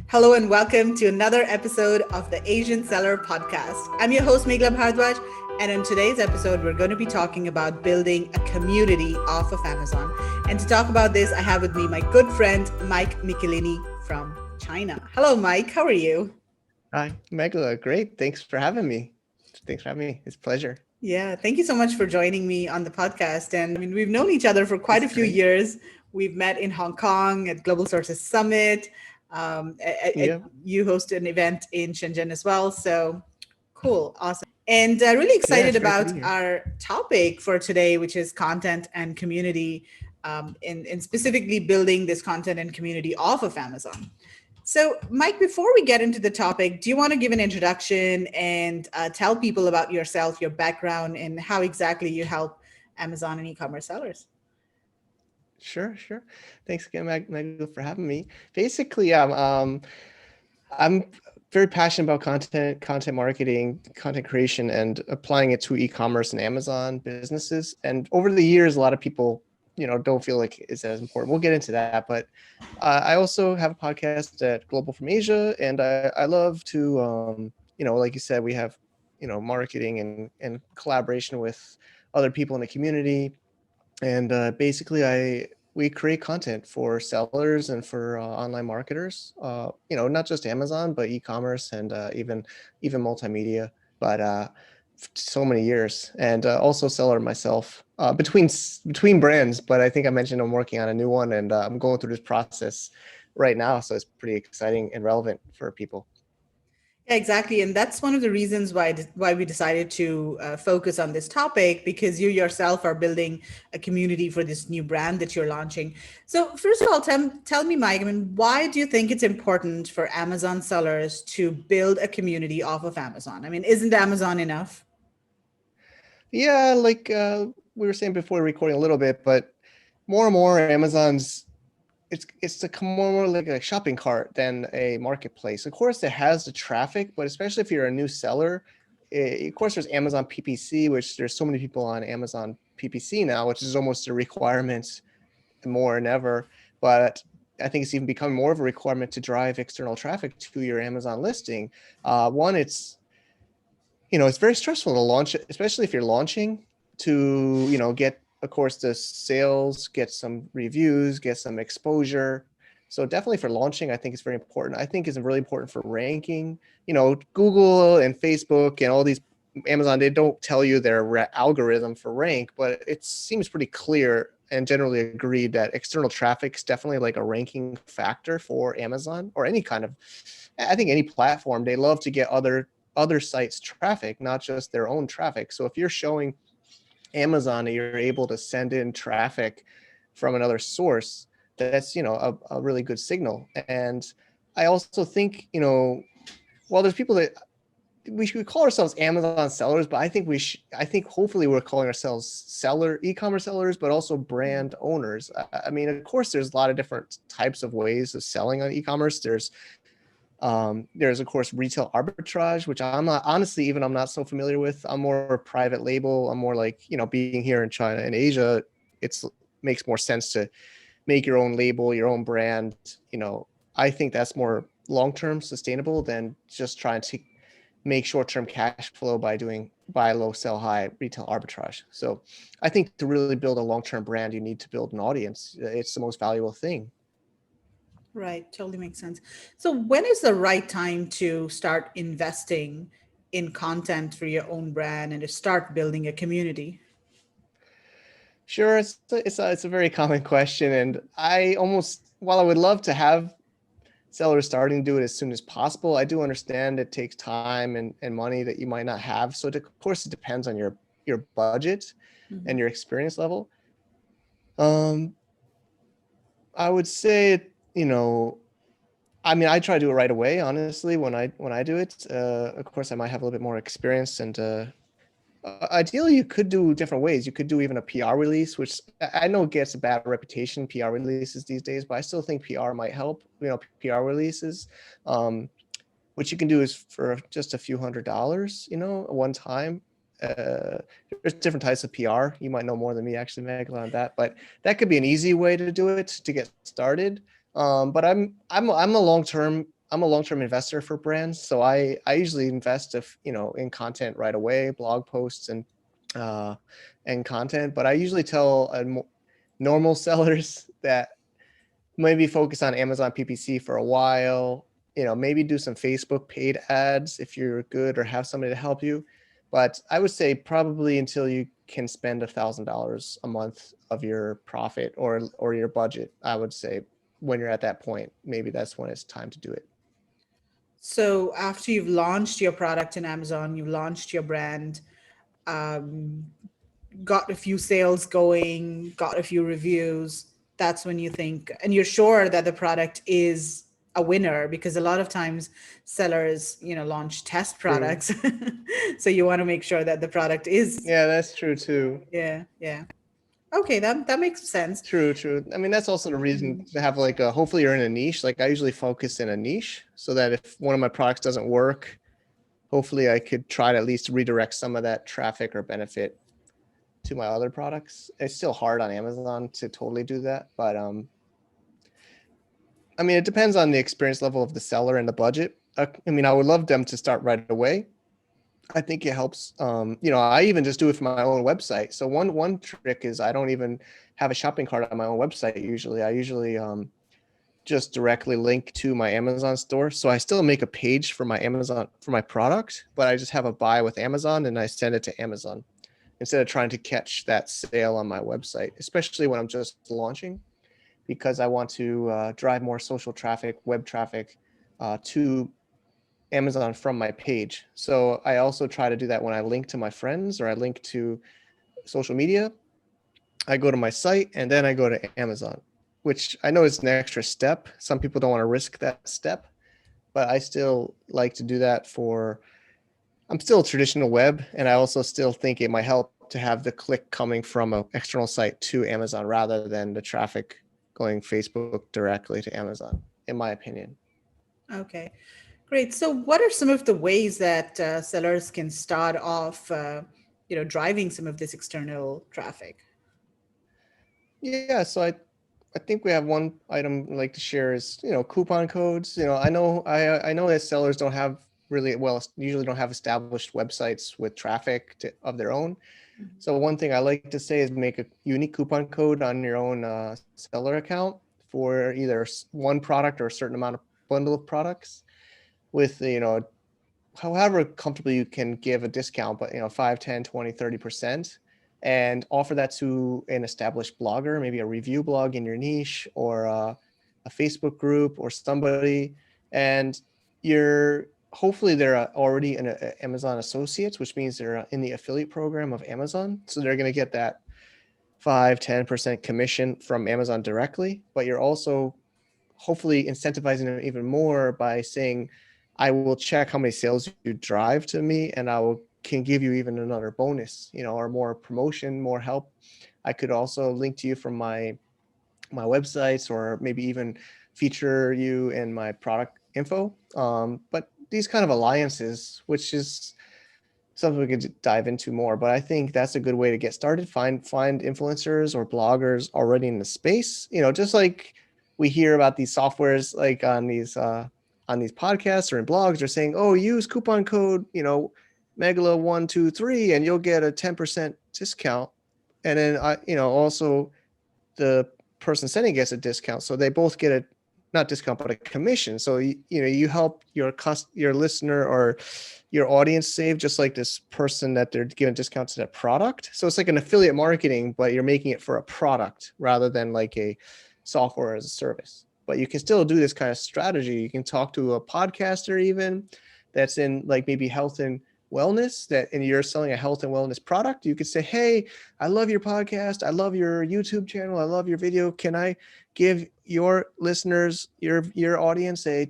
Hello and welcome to another episode of the Asian Seller Podcast. I'm your host, Meghla Bhardwaj, and in today's episode, we're going to be talking about building a community off of Amazon. And to talk about this, I have with me my good friend, Mike Michelini from China. Hello, Mike. How are you? Hi, Megala. Great. Thanks for having me. Thanks for having me. It's a pleasure. Yeah, thank you so much for joining me on the podcast. And I mean, we've known each other for quite It's a few great. years. We've met in Hong Kong at Global Sources Summit. Yeah. You hosted an event in Shenzhen as well. So cool, awesome. And really Yeah, excited it's great to about be here. our topic for today, which is content and community, and specifically building this content and community off of Amazon. So, Mike, before we get into the topic, do you want to give an introduction and tell people about yourself, your background, and how exactly you help Amazon and e-commerce sellers? Sure. Thanks again, Megala, for having me. Basically, I'm very passionate about content marketing, content creation, and applying it to e-commerce and Amazon businesses. And over the years, a lot of people, don't feel like it's as important. We'll get into that, but I also have a podcast at Global from Asia, and I love to, like you said, we have, marketing and collaboration with other people in the community. And basically, we create content for sellers and for online marketers. Not just Amazon, but e-commerce and even multimedia. But so many years, and also seller myself between brands. But I think I mentioned I'm working on a new one, and I'm going through this process right now, so it's pretty exciting and relevant for people. Yeah, exactly, and that's one of the reasons why we decided to focus on this topic because you yourself are building a community for this new brand that you're launching. So, first of all, tell me, Mike. I mean, why do you think it's important for Amazon sellers to build a community off of Amazon? I mean, isn't Amazon enough? Yeah, like we were saying before recording a little bit, but more and more Amazon's it's become more like a shopping cart than a marketplace. Of course, it has the traffic, but especially if you're a new seller, of course, there's Amazon PPC, which there's so many people on Amazon PPC now, which is almost a requirement more than ever. But I think it's even becoming more of a requirement to drive external traffic to your Amazon listing. One, it's very stressful to launch, especially if you're launching to, get, of course, the sales, get some reviews, get some exposure. So definitely for launching, I think it's very important. I think it's really important for ranking. Google and Facebook and all these Amazon, they don't tell you their algorithm for rank, but it seems pretty clear and generally agreed that external traffic is definitely like a ranking factor for Amazon or any kind of, I think any platform. They love to get other sites traffic, not just their own traffic. So if you're showing Amazon that you're able to send in traffic from another source, that's a really good signal. And I also think, while there's people that we should call ourselves Amazon sellers, but I think hopefully we're calling ourselves e-commerce sellers, but also brand owners. I mean, of course, there's a lot of different types of ways of selling on e-commerce. There's of course retail arbitrage, which I'm not so familiar with. I'm more private label. I'm more like, being here in China and Asia, it's makes more sense to make your own label, your own brand. I think that's more long-term sustainable than just trying to make short-term cash flow by doing buy low, sell high retail arbitrage. So I think to really build a long-term brand, you need to build an audience. It's the most valuable thing. Right, totally makes sense. So, when is the right time to start investing in content for your own brand and to start building a community? Sure, it's a very common question, and while I would love to have sellers starting to do it as soon as possible, I do understand it takes time and money that you might not have. So of course, it depends on your budget and Mhm. your experience level. Um, I would say, I mean, I try to do it right away. Honestly, when I do it, of course, I might have a little bit more experience and. Ideally, you could do different ways. You could do even a PR release, which I know gets a bad reputation, PR releases these days, but I still think PR might help, PR releases. Um, what you can do is for just a few $100s, one time. Uh, there's different types of PR. You might know more than me, actually, Megla, on that, but that could be an easy way to do it to get started. But I'm I'm a long-term investor for brands, so I usually invest if in content right away, blog posts uh, and content. But I usually tell normal sellers that maybe focus on Amazon PPC for a while. Maybe do some Facebook paid ads if you're good or have somebody to help you. But I would say probably until you can spend $1,000 a month of your profit or your budget, I would say when you're at that point, maybe that's when it's time to do it. So after you've launched your product in Amazon, you've launched your brand, um, got a few sales going, got a few reviews, that's when you think, and you're sure that the product is a winner, because a lot of times sellers, launch test True. products. So you want to make sure that the product is, Yeah, that's true too. yeah, yeah. Okay, that makes sense. True, true. I mean, that's also the reason to have like hopefully you're in a niche. Like I usually focus in a niche so that if one of my products doesn't work, hopefully I could try to at least redirect some of that traffic or benefit to my other products. It's still hard on Amazon to totally do that, but I mean, it depends on the experience level of the seller and the budget. I mean, I would love them to start right away. I think it helps. I even just do it for my own website. So one trick is I don't even have a shopping cart on my own website. I usually just directly link to my Amazon store. So I still make a page for my Amazon for my product, but I just have a buy with Amazon and I send it to Amazon instead of trying to catch that sale on my website, especially when I'm just launching, because I want to drive more social traffic, web traffic to Amazon from my page. So I also try to do that when I link to my friends or I link to social media. I go to my site and then I go to Amazon, which I know is an extra step. Some people don't want to risk that step, but I still like to do that I'm still a traditional web. And I also still think it might help to have the click coming from an external site to Amazon rather than the traffic going Facebook directly to Amazon, in my opinion. Okay, great. So what are some of the ways that sellers can start off, driving some of this external traffic? Yeah, so I think we have one item I'd like to share is coupon codes. I know that sellers don't have really well usually don't have established websites with traffic of their own. So one thing I like to say is make a unique coupon code on your own seller account for either one product or a certain amount of bundle of products with however comfortable you can give a discount, but 5, 10, 20, 30%, and offer that to an established blogger, maybe a review blog in your niche or a Facebook group or somebody. And you're hopefully they're already an Amazon associates, which means they're in the affiliate program of Amazon. So they're going to get that 5, 10% commission from Amazon directly, but you're also hopefully incentivizing them even more by saying, I will check how many sales you drive to me and can give you even another bonus, or more promotion, more help. I could also link to you from my websites or maybe even feature you in my product info. But these kind of alliances, which is something we could dive into more, but I think that's a good way to get started. Find influencers or bloggers already in the space. Just like we hear about these softwares, like on these podcasts or in blogs, they're saying, "Oh, use coupon code, Megala123, and you'll get a 10% discount." And then also the person sending gets a discount, so they both get a not discount but a commission. So you help your listener or your audience save, just like this person that they're giving discounts to that product. So it's like an affiliate marketing, but you're making it for a product rather than like a software as a service. But you can still do this kind of strategy. You can talk to a podcaster even that's in like maybe health and wellness, and you're selling a health and wellness product. You could say, hey, I love your podcast, I love your YouTube channel, I love your video. Can I give your listeners, your audience, a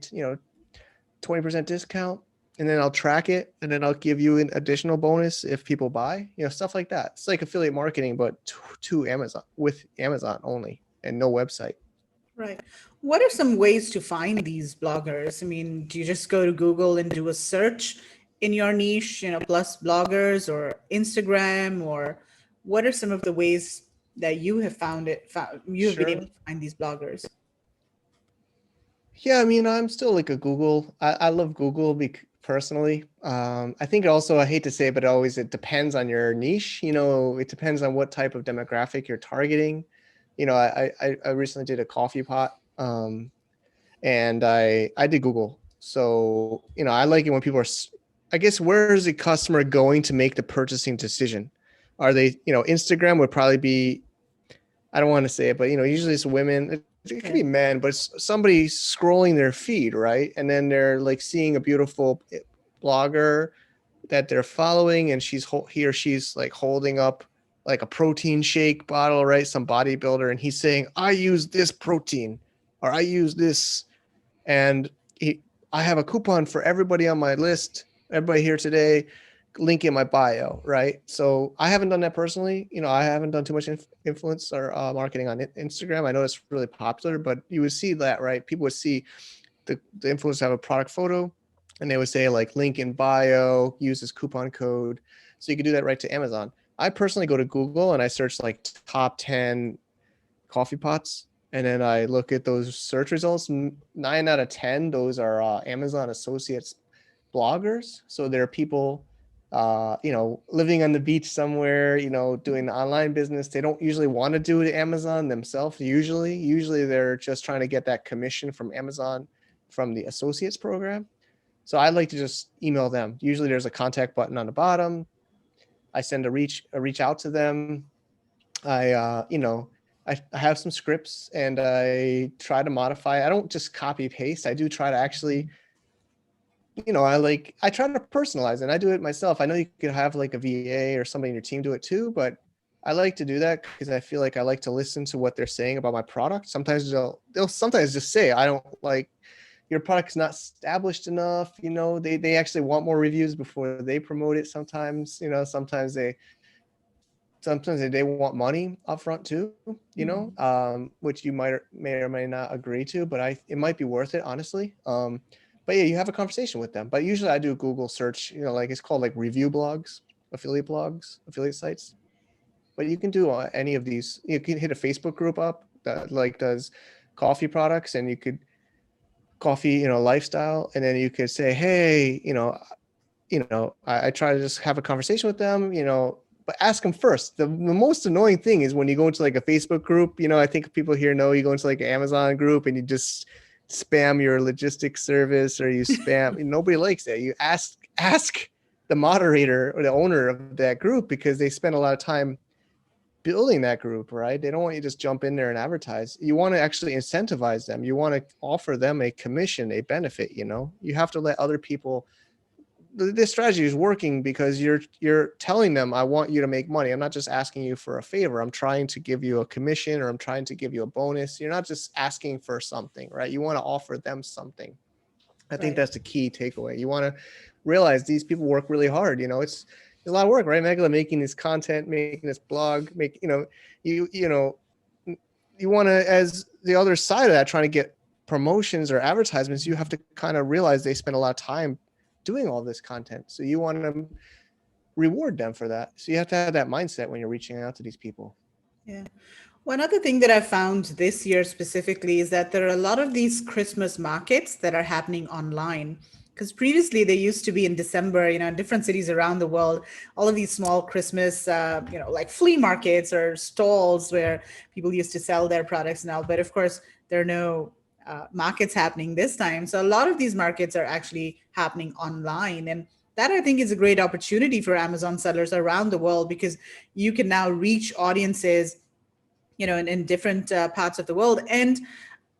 20% discount, and then I'll track it, and then I'll give you an additional bonus if people buy, stuff like that. It's like affiliate marketing, but to Amazon, with Amazon only and no website. Right. What are some ways to find these bloggers? I mean, do you just go to Google and do a search in your niche, plus bloggers, or Instagram, or what are some of the ways that you have you have been Sure. able to find these bloggers? Yeah, I mean, I'm still like a Google. I love Google personally. I think also, I hate to say it, but always it depends on your niche. It depends on what type of demographic you're targeting. I recently did a coffee pot, and I did Google. So, I like it when people are, I guess, where is the customer going to make the purchasing decision? Are they, Instagram would probably be, I don't want to say it, but usually it's women. It could be Yeah. men, but it's somebody scrolling their feed, right? And then they're like seeing a beautiful blogger that they're following, and he or she's like holding up like a protein shake bottle, right? Some bodybuilder, and he's saying, "I use this protein," or "I use this," and he, I have a coupon for everybody on my list, everybody here today, link in my bio, right? So I haven't done that personally. I haven't done too much influence or marketing on Instagram. I know it's really popular, but you would see that, right? People would see the influencer have a product photo, and they would say like link in bio, use this coupon code. So you could do that right to Amazon. I personally go to Google and I search like top 10 coffee pots, and then I look at those search results. 9 out of 10, those are Amazon Associates bloggers. So there are people, living on the beach somewhere, doing online business. They don't usually want to do it Amazon themselves. Usually they're just trying to get that commission from Amazon from the Associates program. So I like to just email them. Usually there's a contact button on the bottom. I send a reach out to them. I have some scripts and I try to modify. I don't just copy paste. I do try to actually, I try to personalize it. I do it myself. I know you could have like a VA or somebody in your team do it too, but I like to do that because I feel like I like to listen to what they're saying about my product. Sometimes they'll sometimes just say, I don't like your product's not established enough. They actually want more reviews before they promote it. Sometimes they want money upfront too, Mhm. which you may or may not agree to, but it might be worth it, honestly. But yeah, you have a conversation with them. But usually I do a Google search, like it's called like review blogs, affiliate sites. But you can do any of these. You can hit a Facebook group up that like does coffee products, and you could coffee, lifestyle, and then you could say, hey, I try to just have a conversation with them, but ask them first. The most annoying thing is when you go into like a Facebook group, I think people here know you go into like an Amazon group and you just spam your logistics service, or you spam, nobody likes that. You ask the moderator or the owner of that group, because they spend a lot of time building that group, right? They don't want you to just jump in there and advertise. You want to actually incentivize them. You want to offer them a commission, a benefit. You have to let other people. This strategy is working because you're telling them, I want you to make money. I'm not just asking you for a favor. I'm trying to give you a commission, or I'm trying to give you a bonus. You're not just asking for something, right? You want to offer them something. I think Right. that's the key takeaway. You want to realize these people work really hard. It's a lot of work, right, Megala, making this content, making this blog, you want to, as the other side of that, trying to get promotions or advertisements, you have to kind of realize they spend a lot of time doing all this content. So you want to reward them for that. So you have to have that mindset when you're reaching out to these people. Yeah. One other thing that I found this year specifically is that there are a lot of these Christmas markets that are happening online. Because previously they used to be in December, in different cities around the world, all of these small Christmas, like flea markets or stalls where people used to sell their products now. But of course, there are no markets happening this time. So a lot of these markets are actually happening online. And that I think is a great opportunity for Amazon sellers around the world because you can now reach audiences in different parts of the world. And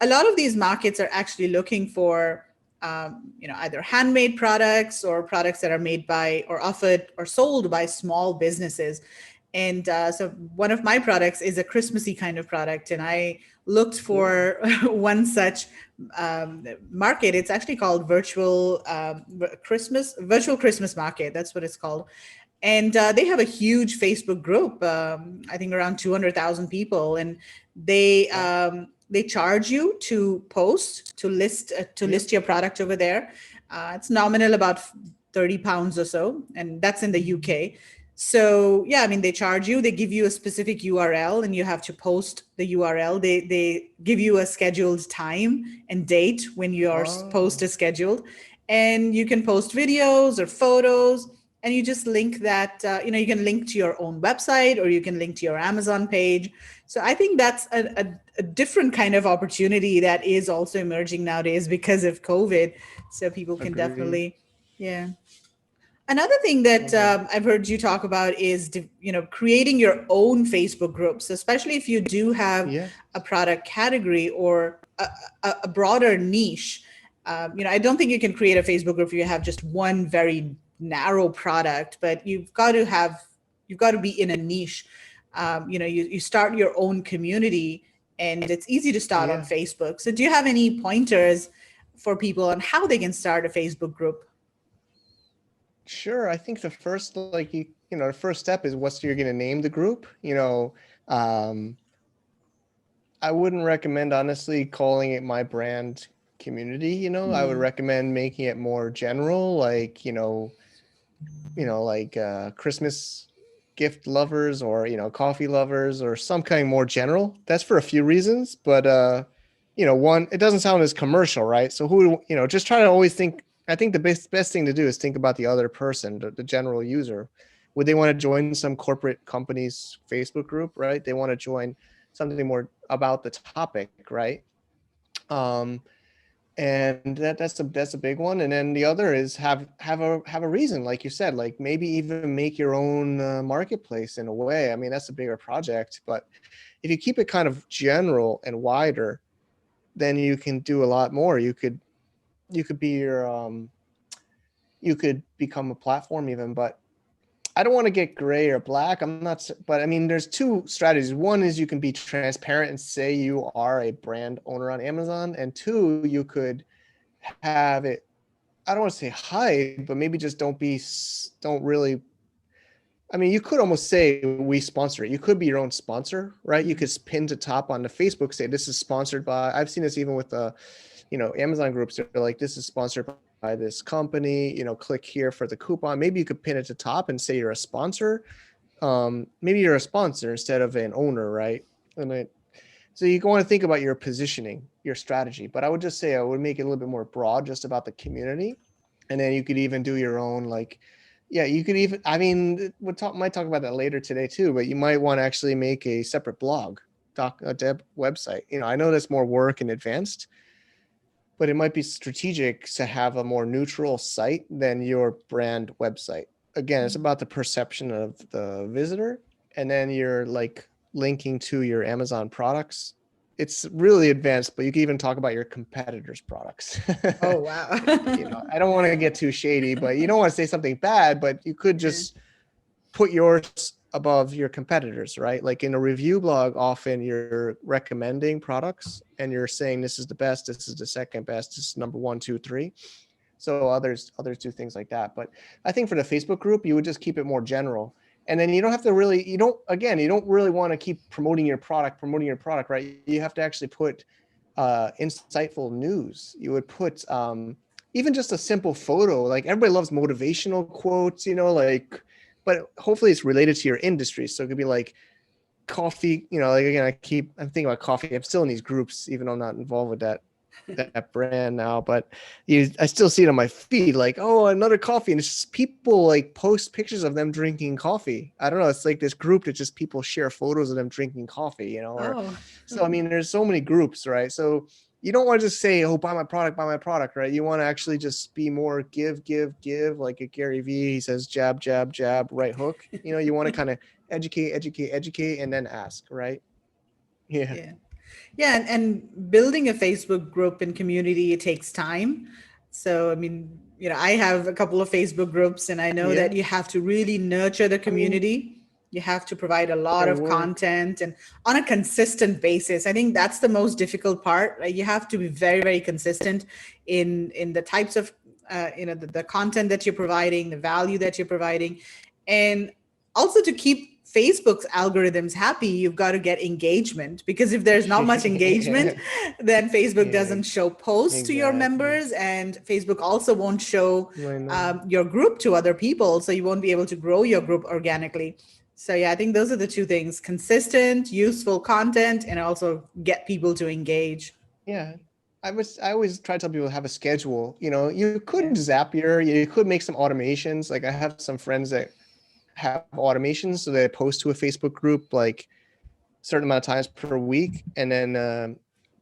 a lot of these markets are actually looking for, either handmade products or products that are made by or offered or sold by small businesses. And so one of my products is a Christmassy kind of product. And I looked Cool. for one such market. It's actually called Virtual Christmas Market. That's what it's called. And they have a huge Facebook group. I think around 200,000 people, and Wow. they charge you to post to Yep. list your product over there. It's nominal about £30 or so, and that's in the UK. So yeah, I mean, they charge you, they give you a specific URL and you have to post the URL. They give you a scheduled time and date when your post Oh, is scheduled. And you can post videos or photos, and you just link that, you can link to your own website or you can link to your Amazon page. So I think that's a different kind of opportunity that is also emerging nowadays because of COVID. So people can agreed. definitely, yeah. Another thing that Oh, I've heard you talk about is, creating your own Facebook groups, especially if you do have yeah, a product category or a broader niche. I don't think you can create a Facebook group if you have just one very narrow product, but you've got to be in a niche. You start your own community, and it's easy to start on yeah. Facebook. So, do you have any pointers for people on how they can start a Facebook group? Sure. I think the first, like the first step is what you're going to name the group. Um, I wouldn't recommend honestly calling it my brand community. I would Hmm. recommend making it more general, like like Christmas gift lovers, or coffee lovers, or some kind more general. That's for a few reasons, but one, it doesn't sound as commercial, right? So just try to always think. I think the best thing to do is think about the other person, the general user. Would they want to join some corporate company's Facebook group, right? They want to join something more about the topic, right? Um, and that's a big one. And then the other is have a reason, like you said, like maybe even make your own marketplace in a way. I mean, that's a bigger project, but if you keep it kind of general and wider, then you can do a lot more. You could be your you could become a platform even, but I don't want to get gray or black. I'm not, but I mean, there's two strategies. One is you can be transparent and say you are a brand owner on Amazon, and two, you could have it, I don't want to say hide, but maybe just don't really. I mean, you could almost say we sponsor it. You could be your own sponsor, right? You could pin to top on the Facebook, say this is sponsored by. I've seen this even with the, Amazon groups. They're like, this is sponsored by this company. Click here for the coupon. Maybe you could pin it to top and say you're a sponsor. Maybe you're a sponsor instead of an owner, right? So you want to think about your positioning, your strategy. But I would just say I would make it a little bit more broad, just about the community, and then you could even do your own, like, yeah, you could even, I mean, might talk about that later today too, but you might want to actually make a separate blog, a deb website. I know that's more work and advanced, but it might be strategic to have a more neutral site than your brand website. Again, it's about the perception of the visitor, and then you're like linking to your Amazon products. It's really advanced, but you can even talk about your competitors' products. Oh, wow. I don't want to get too shady, but you don't want to say something bad, but you could Yeah. just put yours above your competitors, right? Like in a review blog, often you're recommending products and you're saying this is the best, this is the second best, this is number one, two, three. So others do things like that. But I think for the Facebook group, you would just keep it more general. And then you don't have to really, you don't really want to keep promoting your product, right? You have to actually put insightful news. You would put even just a simple photo. Like everybody loves motivational quotes, like, but hopefully it's related to your industry. So it could be like coffee, like again, I'm thinking about coffee. I'm still in these groups, even though I'm not involved with that brand now, but I still see it on my feed, like, oh, another coffee, and it's just people like post pictures of them drinking coffee. I don't know, it's like this group that just people share photos of them drinking coffee, or Oh, so. I mean, there's so many groups, right? So you don't want to just say, oh, buy my product, right? You want to actually just be more give, like a Gary Vee. He says jab, jab, jab, right hook. You want to kind of educate, and then ask, right? Yeah. yeah. Yeah, and building a Facebook group and community, it takes time. So, I mean, I have a couple of Facebook groups, and I know that Yeah. you have to really nurture the I mean, community. You have to provide a lot their of work. content and on a consistent basis. I think that's the most difficult part, right? You have to be very, very consistent in the types of, the content that you're providing, the value that you're providing, and also to keep Facebook's algorithms happy, you've got to get engagement, because if there's not much engagement, Yeah, then Facebook yeah, doesn't show posts to your exactly. members, and Facebook also won't show I know. your group to other people, so you won't be able to grow your group organically. So yeah, I think those are the two things: consistent, useful content, and also get people to engage. Yeah. I always try to tell people to have a schedule. You could Yeah. Zapier, you could make some automations. Like I have some friends that have automations so they post to a Facebook group like certain amount of times per week. And then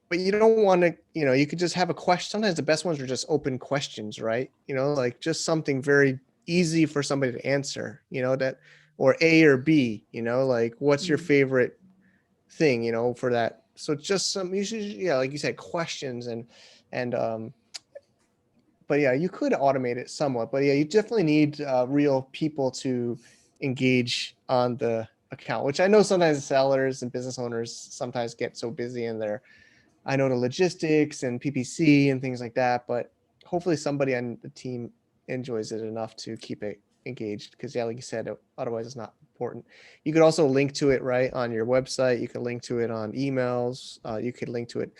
but you don't want to, you could just have a question. Sometimes the best ones are just open questions, right? Like just something very easy for somebody to answer, that, or A or B, like what's your Mm. favorite thing, for that. So just some, yeah, like you said, questions and but yeah, you could automate it somewhat, but yeah, you definitely need real people to engage on the account, which I know sometimes sellers and business owners sometimes get so busy in their, I know, the logistics and PPC and things like that, but hopefully somebody on the team enjoys it enough to keep it engaged. Because yeah, like you said, otherwise it's not important. You could also link to it right on your website. You could link to it on emails. You could link to it.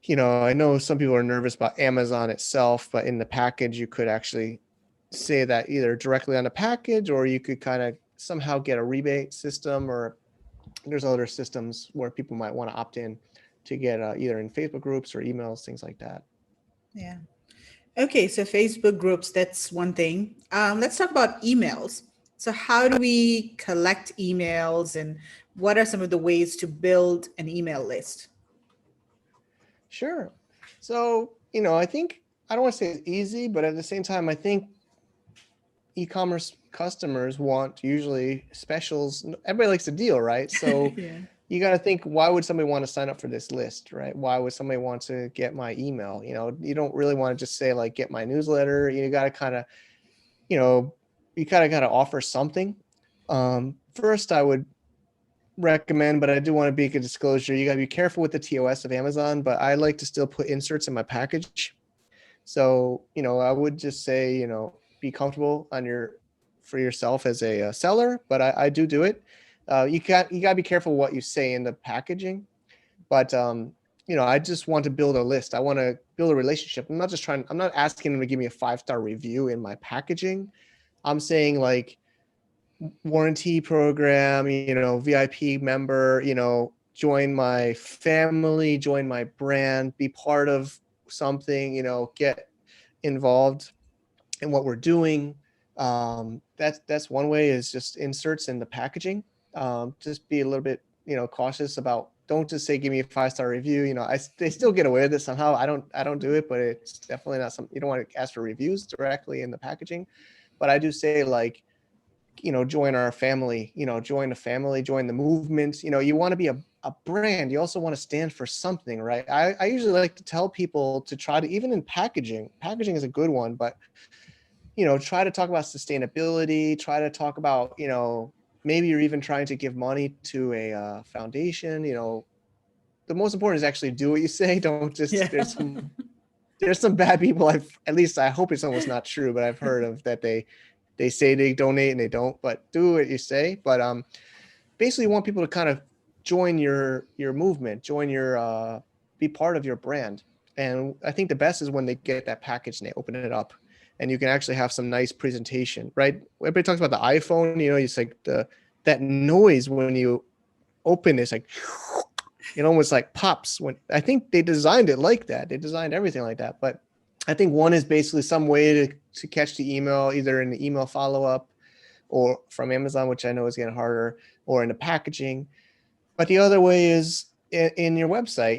I know some people are nervous about Amazon itself, but in the package, you could actually say that either directly on the package, or you could kind of somehow get a rebate system, or there's other systems where people might want to opt in to get either in Facebook groups or emails, things like that. Yeah. Okay, so Facebook groups, that's one thing. Let's talk about emails. So, how do we collect emails, and what are some of the ways to build an email list? Sure. So, I think, I don't want to say it's easy, but at the same time, I think e-commerce customers want usually specials. Everybody likes a deal, right? So Yeah. you got to think, why would somebody want to sign up for this list, right? Why would somebody want to get my email? You don't really want to just say like, get my newsletter. You got to kind of, you know, you kind of got to offer something. First, I would recommend, but I do want to be a disclosure. You got to be careful with the TOS of Amazon, but I like to still put inserts in my package. So, I would just say, be comfortable for yourself as a seller, but I do it. You got to be careful what you say in the packaging, but I just want to build a list. I want to build a relationship. I'm not asking them to give me a 5-star review in my packaging. I'm saying like warranty program, VIP member, join my family, join my brand, be part of something, get involved in what we're doing. That's one way, is just inserts in the packaging. Just be a little bit, cautious about, don't just say, give me a 5-star review. They still get away with it somehow. I don't do it, but it's definitely not something, you don't want to ask for reviews directly in the packaging. But I do say like, join our family, join the family, join the movement. You want to be a brand. You also want to stand for something, right? I usually like to tell people to try to, even in packaging is a good one, but, try to talk about sustainability, try to talk about, maybe you're even trying to give money to a foundation. The most important is actually do what you say. Don't just, Yeah. there's some bad people, at least I hope it's almost not true, but I've heard of that they say they donate and they don't, but do what you say. But basically you want people to kind of join your movement, join your be part of your brand. And I think the best is when they get that package and they open it up, and you can actually have some nice presentation, right? Everybody talks about the iPhone, it's like that noise when you open, it's like it almost like pops. When I think they designed it like that, they designed everything like that. But I think one is basically some way to catch the email, either in the email follow-up or from Amazon, which I know is getting harder, or in the packaging. But the other way is in your website.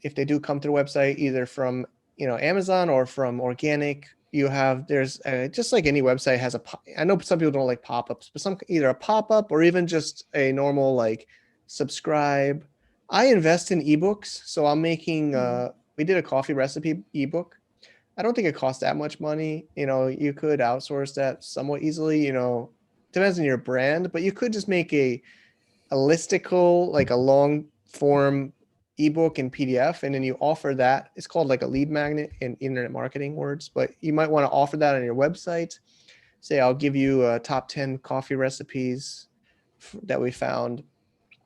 If they do come to the website, either from Amazon or from organic, there's just like any website has I know some people don't like pop-ups, but some, either a pop-up or even just a normal like subscribe. I invest in ebooks, so I'm making Mm. we did a coffee recipe ebook. I don't think it costs that much money. You could outsource that somewhat easily. Depends on your brand, but you could just make a listicle, like a long form ebook in PDF, and then you offer that. It's called like a lead magnet in internet marketing words, but you might want to offer that on your website. Say, I'll give you top 10 coffee recipes that we found,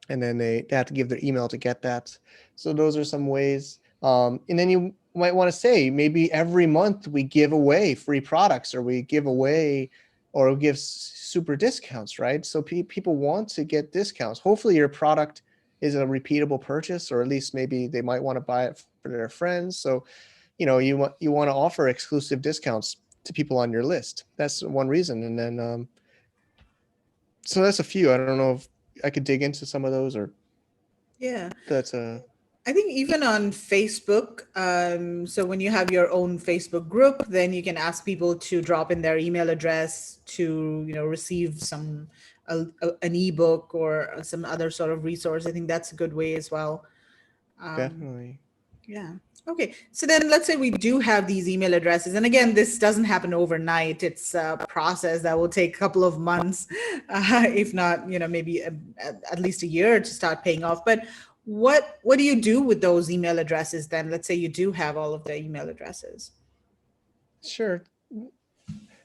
and then they have to give their email to get that. So those are some ways. And then you might want to say maybe every month we give away free products, or we give away or give super discounts, right? So people want to get discounts. Hopefully your product is a repeatable purchase, or at least maybe they might want to buy it for their friends. So, you want to offer exclusive discounts to people on your list. That's one reason. And then, so that's a few. I don't know if I could dig into some of those, or Yeah. that's a I think even on Facebook, so when you have your own Facebook group, then you can ask people to drop in their email address to, receive an ebook or some other sort of resource. I think that's a good way as well. Um, definitely. yeah. Okay. So then let's say we do have these email addresses. And again, this doesn't happen overnight. It's a process that will take a couple of months, if not, maybe at least a year to start paying off. But what do you do with those email addresses then? Let's say you do have all of the email addresses. Sure.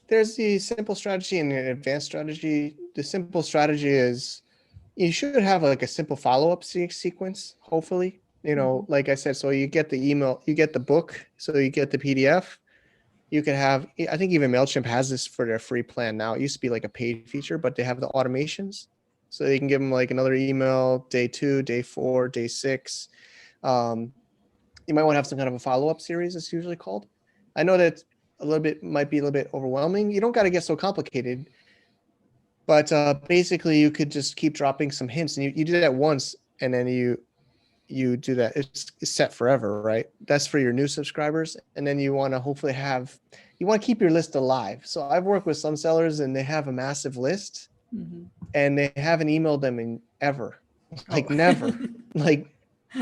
There's the simple strategy and the advanced strategy. The simple strategy is you should have like a simple follow-up sequence, hopefully. Mhm. Like I said, so you get the email, you get the book, so you get the PDF. You could have, I think even MailChimp has this for their free plan now. It used to be like a paid feature, but they have the automations. So you can give them like another email, day 2, day 4, day 6. Um, you might want to have some kind of a follow-up series, it's usually called. I know that might be a little bit overwhelming. You don't got to get so complicated, but basically you could just keep dropping some hints, and you do that once, and then you do that. It's set forever, right? That's for your new subscribers. And then you want to hopefully you want to keep your list alive. So I've worked with some sellers and they have a massive list Mhm. and they haven't emailed them in ever, Oh. like never, like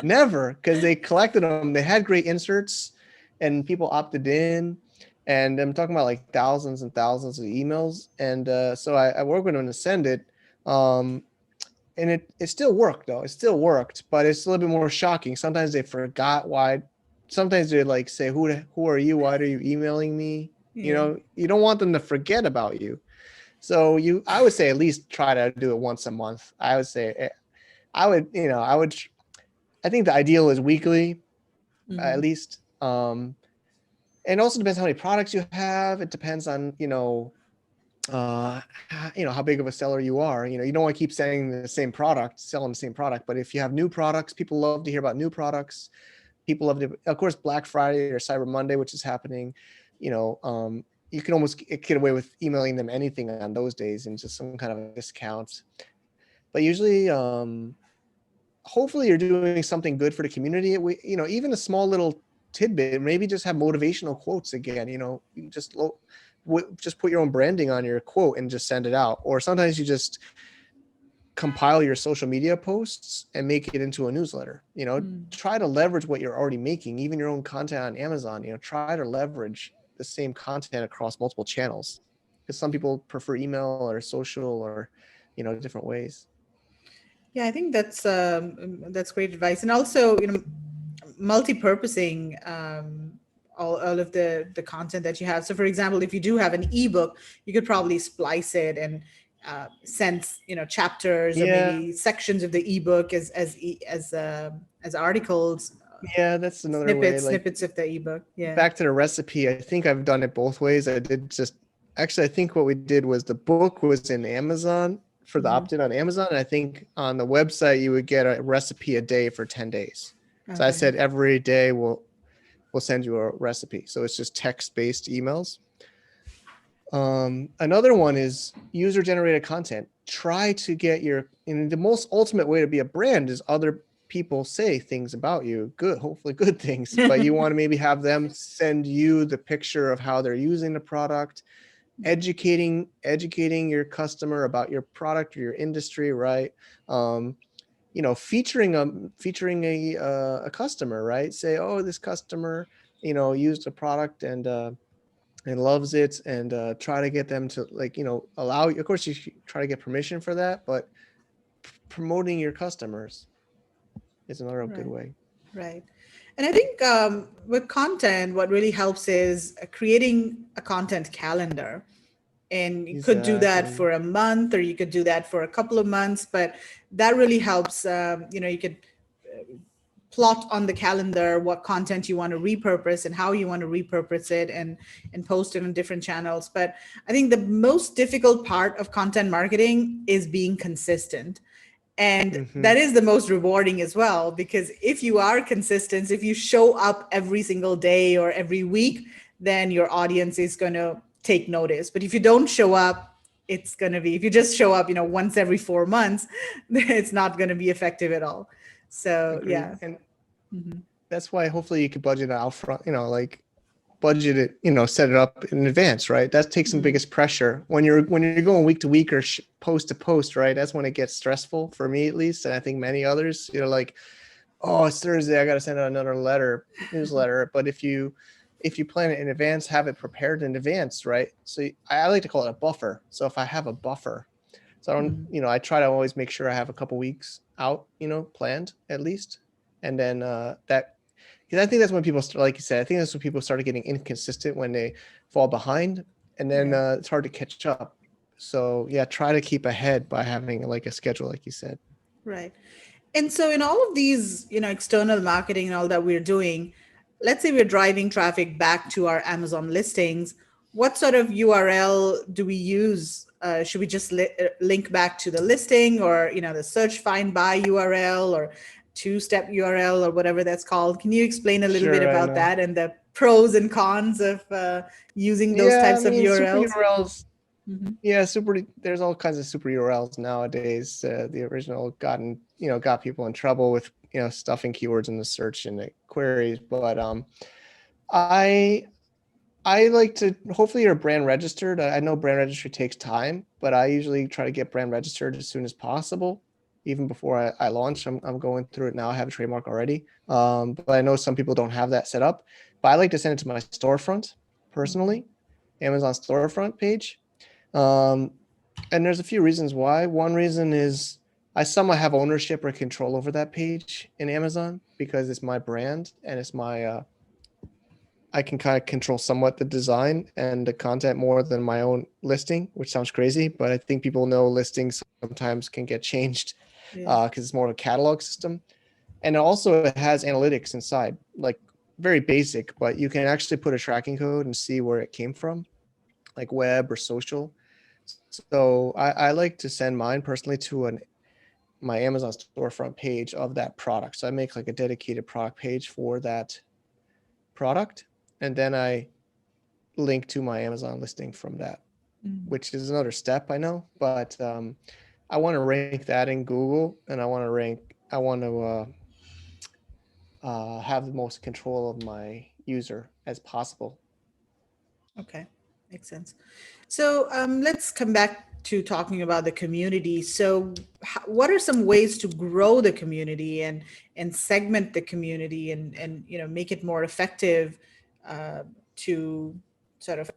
never, because they collected them. They had great inserts and people opted in. And I'm talking about like thousands and thousands of emails. And so I work with them to send it. And it still worked though. It still worked, but it's a little bit more shocking. Sometimes they forgot why. Sometimes they like say, "Who are you? Why are you emailing me?" Yeah. You don't want them to forget about you. So I would say at least try to do it once a month. I would say, I would, I think the ideal is weekly, at Mhm. least. And also depends how many products you have. It depends on, how big of a seller you are. You don't want to keep selling the same product, but if you have new products, people love to hear about new products. People love to, of course, Black Friday or Cyber Monday, which is happening. You can almost get away with emailing them anything on those days and just some kind of a discount. But usually, hopefully you're doing something good for the community. Even a small little tidbit, maybe just have motivational quotes again. You just put your own branding on your quote and just send it out. Or sometimes you just compile your social media posts and make it into a newsletter. Mm. Try to leverage what you're already making, even your own content on Amazon. Try to leverage the same content across multiple channels, because some people prefer email or social or different ways. Yeah, I think that's great advice, and also multi-purposing all of the content that you have. So, for example, if you do have an ebook, you could probably splice it and send chapters or Yeah, maybe sections of the ebook as articles, yeah, that's another way. Like, snippets of the ebook. Yeah. back to the recipe, I think I've done it both ways. I did just actually, I think what we did was the book was in Amazon for the Hmm. opt-in on Amazon, and I think on the website you would get a recipe a day for 10 days. So I Okay. said every day we'll send you a recipe. So it's just text-based emails. Another one is user-generated content. Try to get the most ultimate way to be a brand is other people say things about you, good, hopefully good things, but you want to maybe have them send you the picture of how they're using the product, educating your customer about your product or your industry, right? Featuring a customer, right? Say, oh, this customer, used a product and loves it, and try to get them to, like, allow you. Of course, you should try to get permission for that, but promoting your customers is another good Right. way. Right. And I think with content, what really helps is creating a content calendar. And you could do that Exactly. for a month, or you could do that for a couple of months, but that really helps. You could plot on the calendar what content you want to repurpose and how you want to repurpose it, and post it on different channels. But I think the most difficult part of content marketing is being consistent. And Mm-hmm. that is the most rewarding as well, because if you are consistent, if you show up every single day or every week, then your audience is going to take notice. But if you don't show up, it's going to be, if you just show up, once every 4 months, it's not going to be effective at all. So Agreed. yeah. And Mhm. that's why hopefully you could budget it out front, like budget it, set it up in advance, right? That takes some Mhm. biggest pressure when you're going week to week or post to post, right? That's when it gets stressful for me, at least, and I think many others. Like, oh, it's Thursday, I got to send out another newsletter. But if you plan it in advance, have it prepared in advance, right? So I like to call it a buffer. So if I have a buffer, so I don't, Mhm. I try to always make sure I have a couple weeks out, planned at least, and then that, because I think that's when people start, like you said, I think that's when people started getting inconsistent, when they fall behind, and then Yeah. it's hard to catch up. So yeah, try to keep ahead by having like a schedule, like you said. Right. And so in all of these, external marketing and all that we're doing, let's say we're driving traffic back to our Amazon listings, what sort of URL do we use? Should we just link back to the listing, or, the search find by URL, or two-step URL, or whatever that's called? Can you explain a little bit Sure, I about know. that and the pros and cons of using those Yeah, I types of mean, super URLs? URLs. Hmm. Yeah, super. There's all kinds of super URLs nowadays. The original got people in trouble with stuffing keywords in the search and the queries. But I I like to, hopefully you're brand registered. I know brand registry takes time, but I usually try to get brand registered as soon as possible, even before I launch. I'm going through it now. I have a trademark already. But I know some people don't have that set up. But I like to send it to my storefront personally, Amazon storefront page. Um, and there's a few reasons why. One reason is I somehow have ownership or control over that page in Amazon because it's my brand and it's my I can kind of control somewhat the design and the content more than my own listing, which sounds crazy, but I think people know listings sometimes can get changed Yeah. because it's more of a catalog system. And also it has analytics inside, like very basic, but you can actually put a tracking code and see where it came from, like web or social. So I like to send mine personally to my Amazon storefront page of that product. So I make like a dedicated product page for that product. And then I link to my Amazon listing from that, Mhm. which is another step, I know, but I want to rank that in Google, and I want to have the most control of my user as possible. Okay, makes sense. So let's come back to talking about the community. So, what are some ways to grow the community, and segment the community, and make it more effective uh, to sort of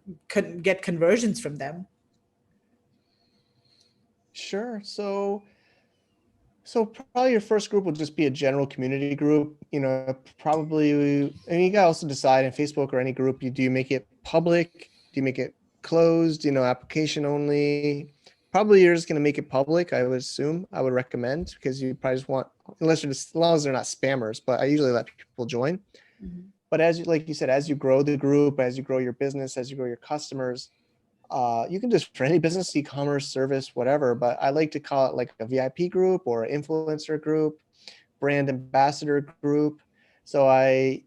get conversions from them? Sure. So probably your first group will just be a general community group. Probably, and you gotta also decide in Facebook or any group, do you make it public? Do you make it closed? Application only? Probably you're just gonna make it public. I would assume. I would recommend because you probably just want, unless you're just, as long as they're not spammers. But I usually let people join. Mhm. But like you said, as you grow the group, as you grow your business, as you grow your customers, you can just for any business, e-commerce, service, whatever. But I like to call it like a VIP group or an influencer group, brand ambassador group. So I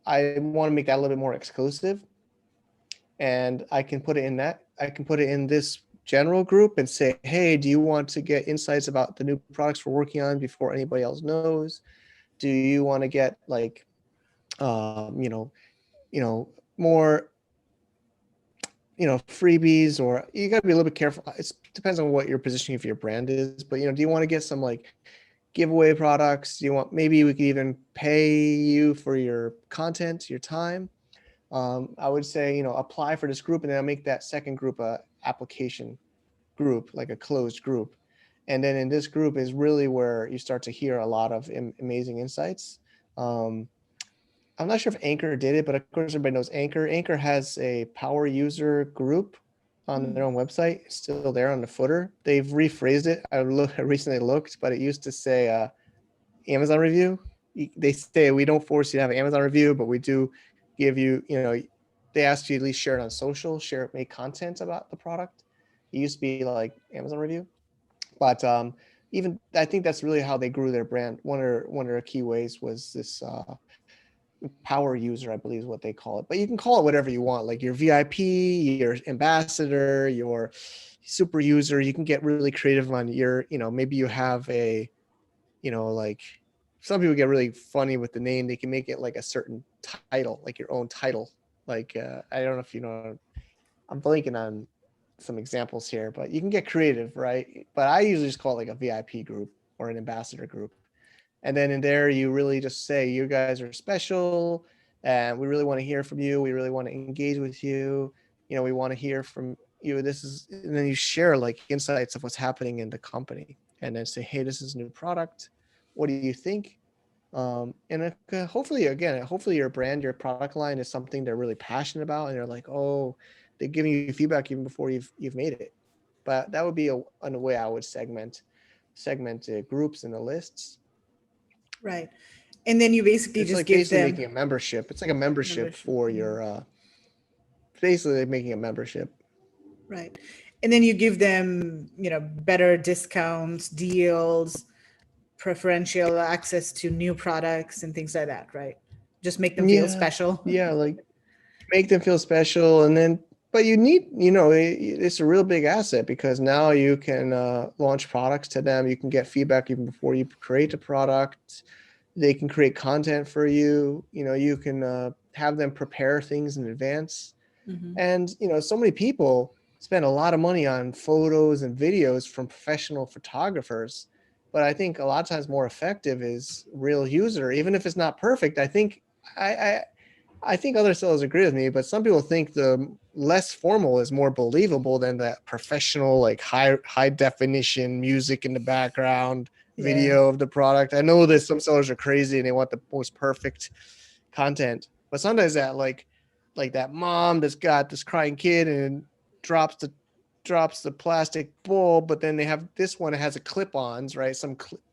want to make that a little bit more exclusive, and I can put it in that. I can put it in this general group and say, hey, do you want to get insights about the new products we're working on before anybody else knows? Do you want to get like, um, you know, more freebies, or you got to be a little bit careful. It depends on what your positioning for your brand is, but do you want to get some like giveaway products? Do you want, maybe we could even pay you for your content, your time? I would say, apply for this group, and then I'll make that second group a application group, like a closed group. And then in this group is really where you start to hear a lot of amazing insights. um, I'm not sure if Anchor did it, but of course everybody knows Anchor. Anchor has a power user group. on their Hmm. own website. It's still there on the footer. They've rephrased it. I recently looked, but it used to say Amazon review. They say we don't force you to have an Amazon review, but we do give you, they ask you at least share it on social, make content about the product. It used to be like Amazon review, but even I think that's really how they grew their brand. One of their key ways was this power user, I believe is what they call it. But you can call it whatever you want, like your VIP, your ambassador, your super user. You can get really creative on your, maybe you have a, like some people get really funny with the name. They can make it like a certain title, like your own title. Like I don't know if you know, I'm blanking on some examples here, but you can get creative, right? But I usually just call it like a VIP group or an ambassador group. And then in there, you really just say, you guys are special and we really want to hear from you. We really want to engage with you. We want to hear from you. And then you share like insights of what's happening in the company and then say, hey, this is a new product. What do you think? Hopefully your brand, your product line is something they're really passionate about. And they're like, oh, they're giving you feedback even before you've made it. But that would be a way I would segment groups in the lists. Right. And then you basically It's just like give basically them making a membership. It's like a membership membership. for Mhm. your basically like making a membership. Right. And then you give them, better discounts, deals, preferential access to new products and things like that, right? Just make them feel Yeah. special. Yeah, like make them feel special and then but it's a real big asset because now you can launch products to them. You can get feedback even before you create a product. They can create content for you. You can have them prepare things in advance. Hmm. And so many people spend a lot of money on photos and videos from professional photographers, but I think a lot of times more effective is real user, even if it's not perfect. I I, I think other sellers agree with me, but some people think the less formal is more believable than that professional, like high definition music in the background Yeah. video of the product. I know that some sellers are crazy and they want the most perfect content, but sometimes that like that mom that's got this crying kid and drops the drops the plastic bowl, but then they have this one that has a clip-ons, right?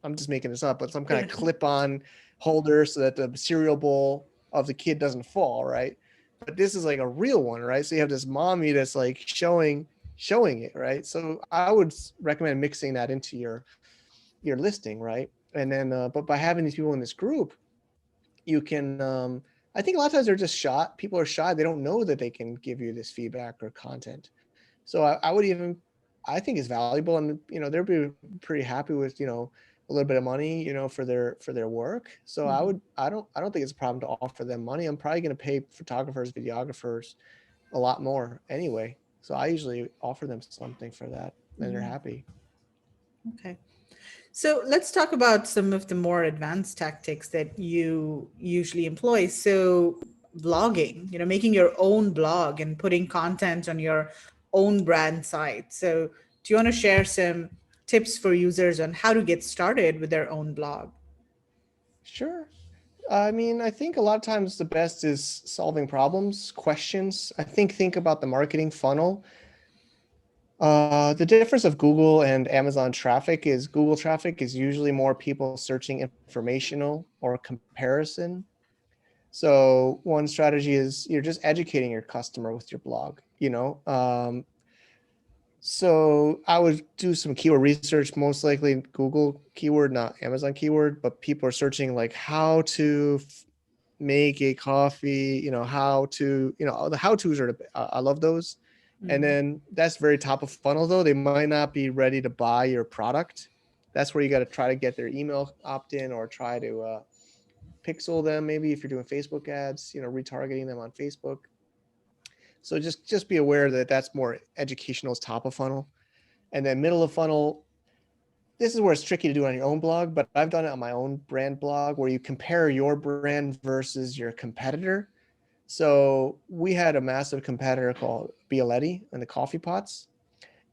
I'm just making this up, but some kind Yeah. of clip-on holder so that the cereal bowl of the kid doesn't fall, right? But this is like a real one, right? So you have this mommy that's like showing it, right? So I would recommend mixing that into your listing, right? And then but by having these people in this group, you can I think a lot of times they're just shy. People are shy. They don't know that they can give you this feedback or content. So I would even, I think it's valuable, and they'll be pretty happy with a little bit of money for their work. So Mhm. I don't think it's a problem to offer them money. I'm probably going to pay photographers, videographers a lot more anyway. So I usually offer them something for that, and they're Mhm. happy. Okay. So let's talk about some of the more advanced tactics that you usually employ. So blogging, making your own blog and putting content on your own brand site. So do you want to share some tips for users on how to get started with their own blog? Sure. I mean, I think a lot of times the best is solving problems, questions. Think about the marketing funnel. The difference of Google and Amazon traffic is Google traffic is usually more people searching informational or comparison. So one strategy is you're just educating your customer with your blog. So I would do some keyword research, most likely Google keyword, not Amazon keyword, but people are searching like how to make a coffee, how to, the how to's are, I love those. And Mm. then that's very top of funnel though. They might not be ready to buy your product. That's where you got to try to get their email opt in or try to pixel them. Maybe if you're doing Facebook ads, retargeting them on Facebook. So just be aware that that's more educational as top of funnel. And then middle of funnel, this is where it's tricky to do on your own blog, but I've done it on my own brand blog where you compare your brand versus your competitor. So we had a massive competitor called Bialetti and the coffee pots.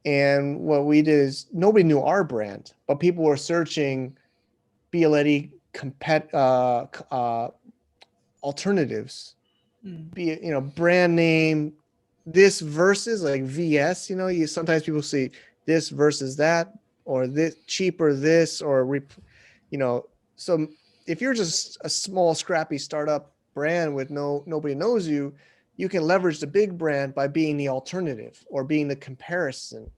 And what we did is nobody knew our brand, but people were searching Bialetti alternatives, Mm. be it, brand name, this versus like VS, you know, you sometimes people see this versus that, or this cheaper this, or you know, so if you're just a small scrappy startup brand with nobody knows you, you can leverage the big brand by being the alternative or being the comparison.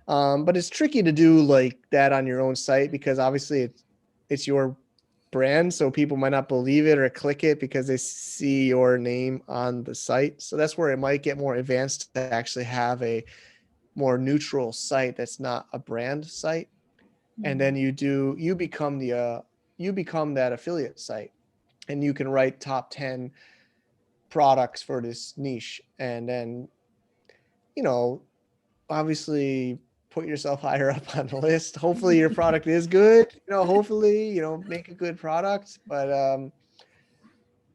But it's tricky to do like that on your own site because obviously it's your brand, so people might not believe it or click it because they see your name on the site. So that's where it might get more advanced to actually have a more neutral site that's not a brand site. And then you become the you become that affiliate site, and you can write top 10 products for this niche, and then you know obviously put yourself higher up on the list. Hopefully your product is good, you know, hopefully, you know, make a good product, but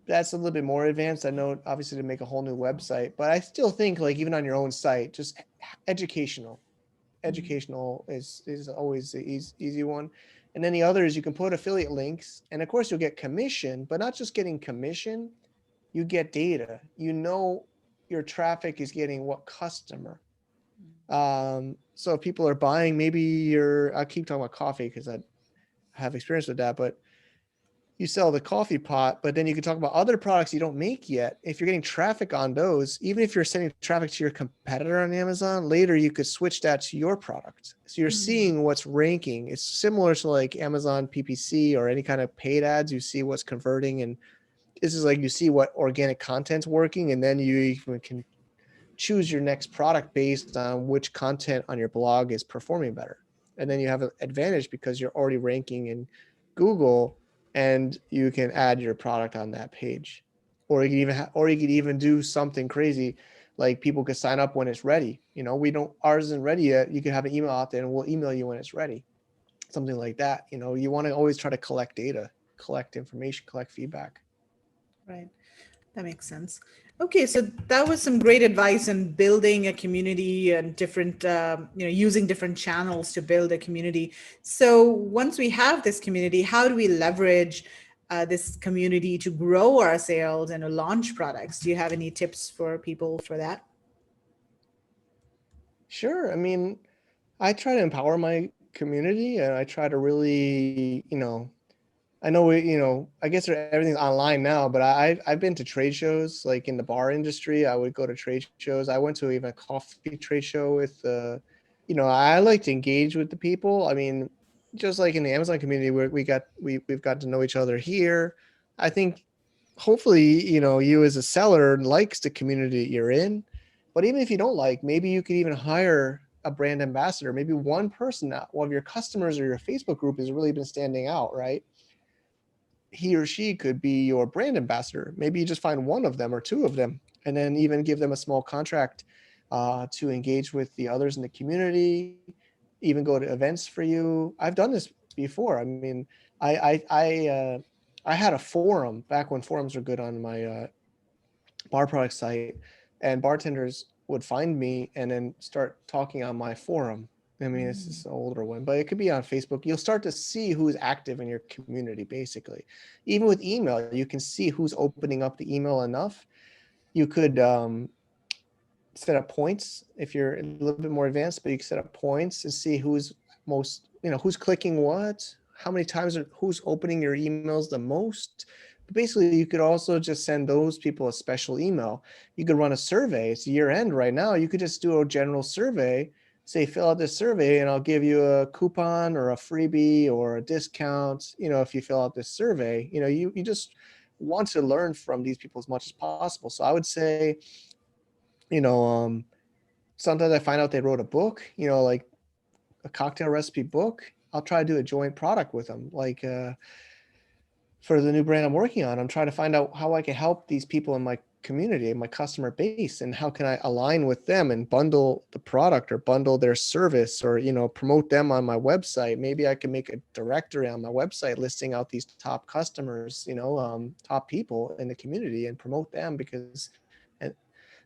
that's a little bit more advanced. I know obviously to make a whole new website, but I still think like even on your own site, just educational. Educational is always the easy one. And then the other is you can put affiliate links, and of course you'll get commission, but not just getting commission, you get data. You know your traffic is getting what customer. So if people are buying, maybe I keep talking about coffee because I have experience with that, but you sell the coffee pot, but then you can talk about other products you don't make yet. If you're getting traffic on those, even if you're sending traffic to your competitor on Amazon, later you could switch that to your product. So you're seeing what's ranking. It's similar to like Amazon PPC or any kind of paid ads. You see what's converting, and this is like you see what organic content's working, and then you even can choose your next product based on which content on your blog is performing better. And then you have an advantage because you're already ranking in Google, and you can add your product on that page. Or you can even or you could even do something crazy like people could sign up when it's ready. You know, we don't ours isn't ready yet. You could have an email out there and we'll email you when it's ready. Something like that. You know, you want to always try to collect data, collect information, collect feedback. Right. That makes sense. Okay, so that was some great advice on building a community and different, using different channels to build a community. So once we have this community, how do we leverage this community to grow our sales and to launch products? Do you have any tips for people for that? Sure. I mean, I try to empower my community, and I try to really, I know I guess everything's online now, but I've been to trade shows like in the bar industry. I would go to trade shows. I went to even a coffee trade show with I like to engage with the people. I mean, just like in the Amazon community where we've got to know each other here. I think hopefully, you as a seller likes the community you're in. But even if you don't like, maybe you could even hire a brand ambassador. Maybe one person, one of your customers or your Facebook group has really been standing out, right? He or she could be your brand ambassador. Maybe you just find one of them or two of them, and then even give them a small contract to engage with the others in the community, even go to events for you. I've done this before. I mean, I had a forum back when forums were good on my bar product site, and bartenders would find me and then start talking on my forum. I mean, this is an older one, but it could be on Facebook. You'll start to see who's active in your community, basically. Even with email, you can see who's opening up the email enough. You could set up points if you're a little bit more advanced, but you can set up points and see who's most, who's clicking what, how many times, who's opening your emails the most. But basically, you could also just send those people a special email. You could run a survey. It's year end right now. You could just do a general survey, say, fill out this survey, and I'll give you a coupon or a freebie or a discount, if you fill out this survey. You just want to learn from these people as much as possible. So I would say, you know, um, sometimes I find out they wrote a book, like a cocktail recipe book. I'll try to do a joint product with them. Like for the new brand I'm working on, I'm trying to find out how I can help these people in my community, my customer base, and how can I align with them and bundle the product or bundle their service or, promote them on my website. Maybe I can make a directory on my website listing out these top customers, top people in the community and promote them because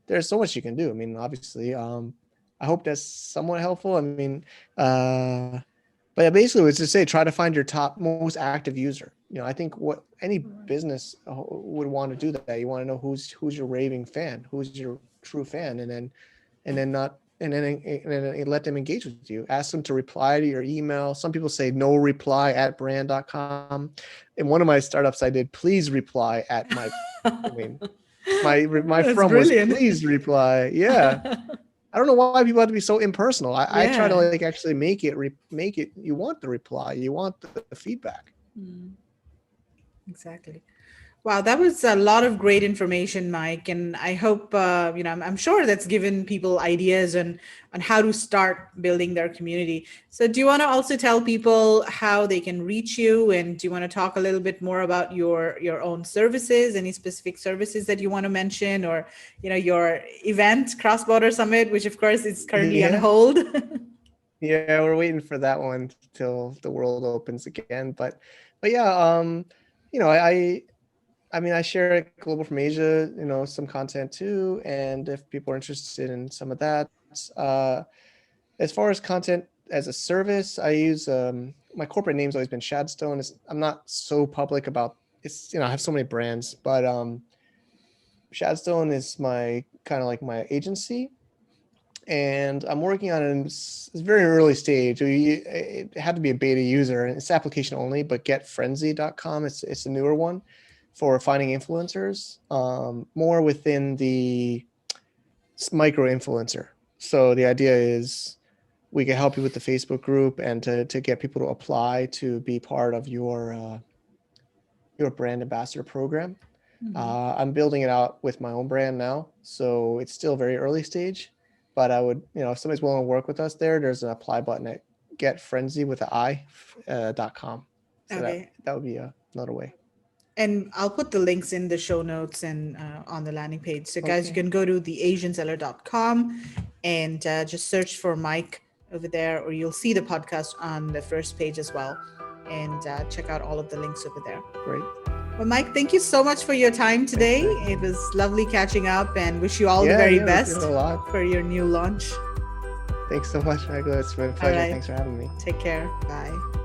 there's so much you can do. I mean, obviously, I hope that's somewhat helpful. I mean, but yeah, basically, it's to say try to find your top most active user. I think what any business would want to do that. You want to know who's your raving fan, who's your true fan, and then not and then let them engage with you. Ask them to reply to your email. Some people say no reply at brand.com. In one of my startups I did, please reply at my domain. My That's from was brilliant. please reply. Yeah. I don't know why people have to be so impersonal. I try to Yeah. like actually make it you want the reply, you want the feedback. Exactly. Wow, that was a lot of great information, Mike, and I hope I'm sure that's given people ideas on how to start building their community. So, do you want to also tell people how they can reach you, and do you want to talk a little bit more about your own services, any specific services that you want to mention, or your event, Cross Border Summit, which of course is currently on Yeah. hold. Yeah, we're waiting for that one till the world opens again. But yeah, I mean, I share Global from Asia, some content too. And if people are interested in some of that, uh, as far as content as a service, I use my corporate name's always been Shadstone. I'm not so public about it's, I have so many brands, but Shadstone is my kind of like my agency. And I'm working on it. It's very early stage. It had to be a beta user, and it's application only. But getfrenzy.com, it's a newer one for finding influencers, more within the micro influencer. So the idea is we can help you with the Facebook group and to get people to apply to be part of your brand ambassador program. I'm building it out with my own brand now, so it's still very early stage. But I would, if somebody's willing to work with us there's an apply button at getfrenzy with an i.com. So Okay. that would be another way. And I'll put the links in the show notes and on the landing page. So, guys, you Okay. can go to theasianseller.com and just search for Mike over there, or you'll see the podcast on the first page as well. And check out all of the links over there. Great. Well, Mike, thank you so much for your time today. It was lovely catching up, and wish you all the very best a lot. for your new launch. Thanks so much, Michael. It's been a pleasure. All right. Thanks for having me. Take care. Bye.